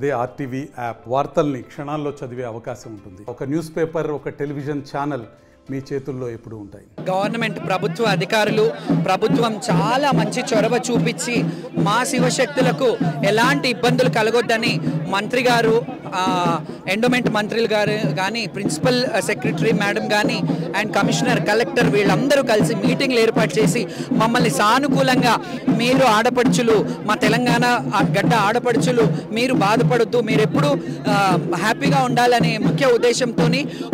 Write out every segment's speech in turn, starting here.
అదే RTV app వార్తల్ని క్షణాల్లో చదివే అవకాశం ఉంటుంది. ఒక న్యూస్ పేపర్, ఒక టెలివిజన్ ఛానల్ మీ చేతుల్లో ఎప్పుడూ ఉంటాయి. గవర్నమెంట్ ప్రభుత్వ అధికారులు ప్రభుత్వం చాలా మంచి చొరవ చూపించి మా శివశక్తులకు ఎలాంటి ఇబ్బందులు కలగొద్దని మంత్రి గారు, ఎండోమెంట్ మంత్రులు గారు కానీ, ప్రిన్సిపల్ సెక్రటరీ మేడం కానీ అండ్ కమిషనర్, కలెక్టర్ వీళ్ళందరూ కలిసి మీటింగ్లు ఏర్పాటు చేసి మమ్మల్ని సానుకూలంగా, మీరు ఆడపడుచులు, మా తెలంగాణ గడ్డ ఆడపడుచులు, మీరు బాధపడొద్దు, మీరు ఎప్పుడు హ్యాపీగా ఉండాలనే ముఖ్య ఉద్దేశంతో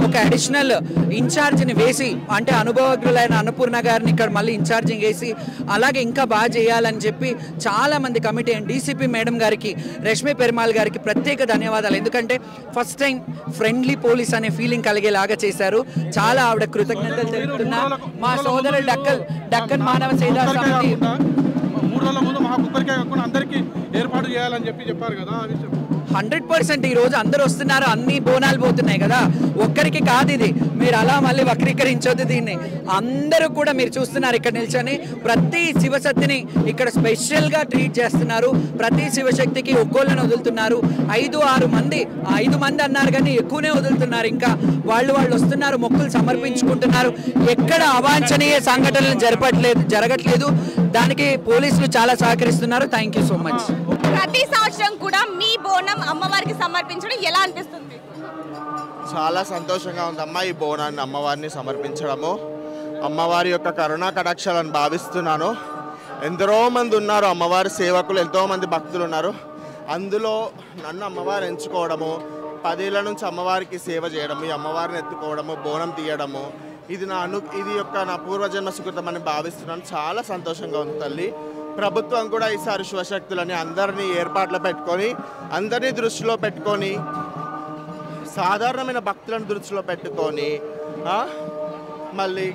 ఒక అడిషనల్ ఇన్ఛార్జిని వేసి, అంటే అనుభవజ్ఞులైన అన్నపూర్ణ గారిని ఇక్కడ మళ్ళీ ఇన్ఛార్జింగ్ వేసి అలాగే ఇంకా బాగా చేయాలని చెప్పి చాలామంది కమిటీ అండ్ డీసీపీ మేడం గారికి, రష్మి పెరుమాల్ గారికి ప్రత్యేక ధన్యవాదాలు. ఎందుకంటే ఫస్ట్ టైం ఫ్రెండ్లీ పోలీస్ అనే ఫీలింగ్ కలిగేలాగా చేశారు. చాలా ఆవిడ కృతజ్ఞతలు తెలుపుతున్నా. మా సోదరులు డక్కన్ మానవ సేవా సమితి 3 రోజుల ముందు మా ఒక్కరికే కాకుండా అందరికీ ఏర్పాటు చేయాలని చెప్పారు కదా. 100% ఈరోజు అందరూ వస్తున్నారు, అన్ని బోనాలు పోతున్నాయి కదా, ఒక్కరికి కాదు ఇది. మీరు అలా మళ్ళీ వక్రీకరించొద్దు దీన్ని. అందరూ కూడా మీరు చూస్తున్నారు ఇక్కడ నిల్చొని ప్రతి శివశక్తిని ఇక్కడ స్పెషల్గా ట్రీట్ చేస్తున్నారు. ప్రతి శివశక్తికి ఒక్కోళ్ళని వదులుతున్నారు. 5-6 మంది, 5 మంది అన్నారు కానీ ఎక్కువనే వదులుతున్నారు. ఇంకా వాళ్ళు వస్తున్నారు, మొక్కులు సమర్పించుకుంటున్నారు. ఎక్కడ అవాంఛనీయ సంఘటనలు జరగట్లేదు. దానికి పోలీసులు చాలా సహకరిస్తున్నారు. Thank you so much. ప్రతి సంవత్సరం కూడా మీ బోనం అమ్మవారికి సమర్పించడం ఎలా అనిపిస్తుంది? చాలా సంతోషంగా ఉందమ్మా ఈ బోనాన్ని అమ్మవారిని సమర్పించడము. అమ్మవారి యొక్క కరుణా కటాక్షాలను భావిస్తున్నాను. ఎందరో మంది ఉన్నారు అమ్మవారి సేవకులు, ఎంతోమంది భక్తులు ఉన్నారు. అందులో నన్ను అమ్మవారు ఎంచుకోవడము, 10 ఏళ్ల నుంచి అమ్మవారికి సేవ చేయడము, ఈ అమ్మవారిని ఎత్తుకోవడము, బోనం తీయడము, ఇది నా పూర్వజన్మ సుకృతం అని భావిస్తున్నాను. చాలా సంతోషంగా ఉంది తల్లి. ప్రభుత్వం కూడా ఈసారి శివశక్తులని అందరినీ ఏర్పాట్లు పెట్టుకొని, అందరినీ దృష్టిలో పెట్టుకొని, సాధారణమైన భక్తులను దృష్టిలో పెట్టుకొని, మళ్ళీ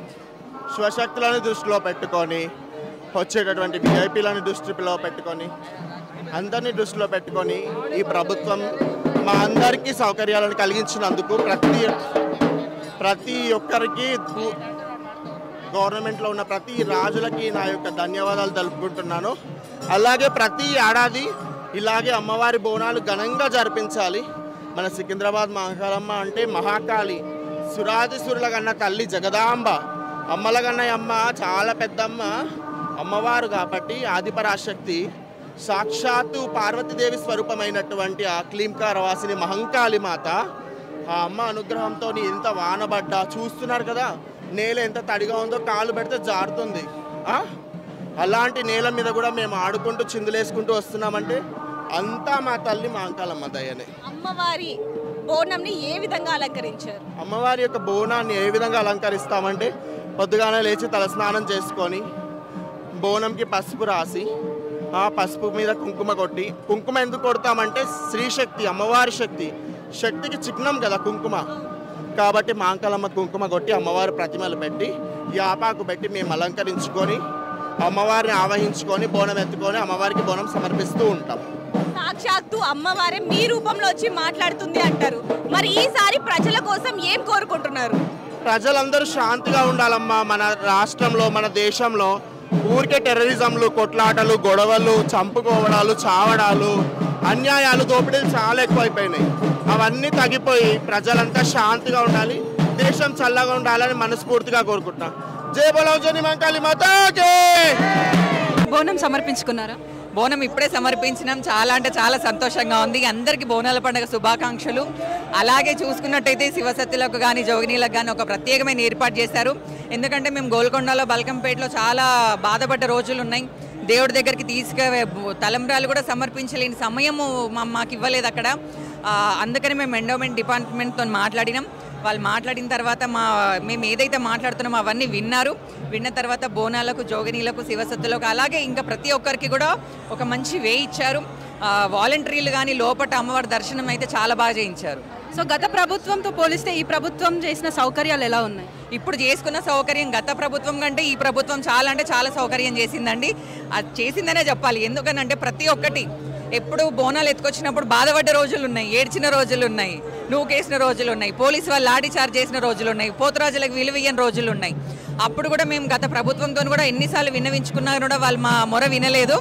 శివశక్తులను దృష్టిలో పెట్టుకొని, వచ్చేటటువంటి విఐపీలను దృష్టిలో పెట్టుకొని, అందరినీ దృష్టిలో పెట్టుకొని ఈ ప్రభుత్వం మా అందరికీ సౌకర్యాలను కలిగించినందుకు ప్రతి ఒక్కరికి, గవర్నమెంట్లో ఉన్న ప్రతి రాజులకి నా యొక్క ధన్యవాదాలు తెలుపుకుంటున్నాను. అలాగే ప్రతి ఏడాది ఇలాగే అమ్మవారి బోనాలు ఘనంగా జరిపించాలి. మన సికింద్రాబాద్ మహాకాళమ్మ అంటే మహాకాళి, సురాదిసురుల కన్న తల్లి జగదాంబ, అమ్మల కన్నయ్యమ్మ చాలా పెద్దమ్మ అమ్మవారు కాబట్టి ఆదిపరాశక్తి, సాక్షాత్తు పార్వతీదేవి స్వరూపమైనటువంటి ఆ క్లీంకారవాసిని మహంకాళి మాత. ఆ అమ్మ అనుగ్రహంతో ఎంత వానబడ్డా చూస్తున్నారు కదా, నేల ఎంత తడిగా ఉందో, కాలు పెడితే జారుతుంది. అలాంటి నేల మీద కూడా మేము ఆడుకుంటూ చిందులేసుకుంటూ వస్తున్నామంటే అంతా మా తల్లి మహంకాళమ్మ దయనే. అమ్మవారి బోనంని ఏ విధంగా అలంకరించారు? అమ్మవారి యొక్క బోనాన్ని ఏ విధంగా అలంకరిస్తామంటే పొద్దుగానే లేచి తలస్నానం చేసుకొని బోనంకి పసుపు రాసి, ఆ పసుపు మీద కుంకుమ కొట్టి, కుంకుమ ఎందుకు కొడతామంటే శ్రీశక్తి, అమ్మవారి శక్తికి చిహ్నం కదా కుంకుమ, కాబట్టి మహంకాళమ్మ కుంకుమ కొట్టి అమ్మవారి ప్రతిమలు పెట్టి యాపాకు పెట్టి మేము అలంకరించుకొని అమ్మవారిని ఆవహించుకొని బోనం ఎత్తుకొని అమ్మవారికి బోనం సమర్పిస్తూ ఉంటాం. సాక్షాత్తు అమ్మవారే మీ రూపంలో వచ్చి మాట్లాడుతుంది అంటారు. మరి ఈసారి ప్రజల కోసం ఏం కోరుకుంటున్నారు? ప్రజలందరూ శాంతిగా ఉండాలమ్మా. మన రాష్ట్రంలో, మన దేశంలో ఊరికే టెర్రరిజంలు, కొట్లాటలు, గొడవలు, చంపుకోవడాలు, చావడాలు, అన్యాయాలు, దోపిడీలు చాలా ఎక్కువైపోయినాయి. అవన్నీ తగ్గిపోయి ప్రజలంతా శాంతిగా ఉండాలి, దేశం చల్లగా ఉండాలని మనస్ఫూర్తిగా కోరుకుంటున్నా. జై బోలో జై మహంకాళి మాతాకి. బోనం సమర్పించుకున్నారా? బోనం ఇప్పుడే సమర్పించినాం. చాలా అంటే చాలా సంతోషంగా ఉంది. అందరికీ బోనాల పండుగ శుభాకాంక్షలు. అలాగే చూసుకున్నట్టయితే శివశక్తులకు కానీ జోగినీలకు కానీ ఒక ప్రత్యేకమైన ఏర్పాటు చేశారు. ఎందుకంటే మేము గోల్కొండలో, బల్కంపేటలో చాలా బాధపడ్డ రోజులు ఉన్నాయి. దేవుడి దగ్గరికి తలంబ్రాలు కూడా సమర్పించలేని సమయము మాకు ఇవ్వలేదు అక్కడ. అందుకని మేము ఎండోమెంట్ డిపార్ట్మెంట్తో మాట్లాడినాం. వాళ్ళు మాట్లాడిన తర్వాత మేము ఏదైతే మాట్లాడుతున్నామో అవన్నీ విన్న తర్వాత బోనాలకు, జోగినీలకు, శివశక్తులకు అలాగే ఇంకా ప్రతి ఒక్కరికి కూడా ఒక మంచి వే ఇచ్చారు. వాలంటీర్లు కానీ లోపల అమ్మవారి దర్శనం అయితే చాలా బాగా చేయించారు. సో గత ప్రభుత్వంతో పోలిస్తే ఈ ప్రభుత్వం చేసిన సౌకర్యాలు ఎలా ఉన్నాయి? ఇప్పుడు చేసుకున్న సౌకర్యం గత ప్రభుత్వం కంటే ఈ ప్రభుత్వం చాలా అంటే చాలా సౌకర్యం చేసిందండి. అది చేసిందనే చెప్పాలి. ఎందుకనంటే ప్రతి ఒక్కటి ఎప్పుడు బోనాలు ఎత్తుకొచ్చినప్పుడు బాధపడ్డ రోజులు ఉన్నాయి, ఏడ్చిన రోజులు ఉన్నాయి, నూకేసిన రోజులు ఉన్నాయి, పోలీసు వాళ్ళు లాఠీ చార్జ్ చేసిన రోజులు ఉన్నాయి, పోతురాజులకు విలువయ్యని రోజులు ఉన్నాయి. అప్పుడు కూడా మేము గత ప్రభుత్వంతో కూడా ఎన్నిసార్లు విన్నవించుకున్నా కూడా వాళ్ళు మా మొర వినలేదు.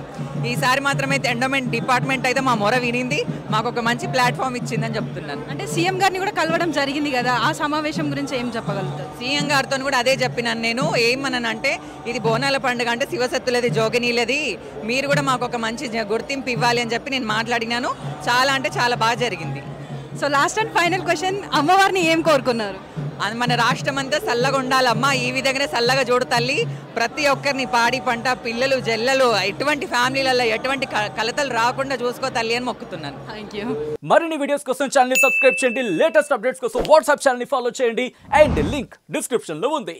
ఈసారి మాత్రమే ఎండోమెంట్ డిపార్ట్మెంట్ అయితే మా మొర వినింది, మాకు ఒక మంచి ప్లాట్ఫామ్ ఇచ్చిందని చెప్తున్నాను. అంటే సీఎం గారిని కూడా కలవడం జరిగింది కదా, ఆ సమావేశం గురించి ఏం చెప్పగలుగుతారు? సీఎం గారితో కూడా అదే చెప్పినాను నేను. ఏమన్నానంటే ఇది బోనాల పండుగ అంటే శివసత్తులది, జోగినీలది, మీరు కూడా మాకు ఒక మంచి గుర్తింపు ఇవ్వాలి అని చెప్పి నేను మాట్లాడినాను. చాలా అంటే చాలా బాగా జరిగింది. So last and final question, అమ్మవారిని ఏం కోరుకున్నారు? మన రాష్ట్రం అంతా చల్లగా ఉండాలమ్మా, ఈ విధంగానే చల్లగా చూడు తల్లి, ప్రతి ఒక్కరిని పాడి పంట పిల్లలు జల్లలు ఎటువంటి ఫ్యామిలీలలో ఎటువంటి కలతలు రాకుండా చూసుకో తల్లి అని మొక్కుతున్నాను. Thank you. మరిన్ని వీడియోస్ కోసం ఛానల్ ని సబ్స్క్రైబ్ చేయండి, లేటెస్ట్ అప్డేట్స్ కోసం వాట్సాప్ ఛానల్ ని ఫాలో చేయండి అండ్ లింక్ డిస్క్రిప్షన్ లో ఉంది.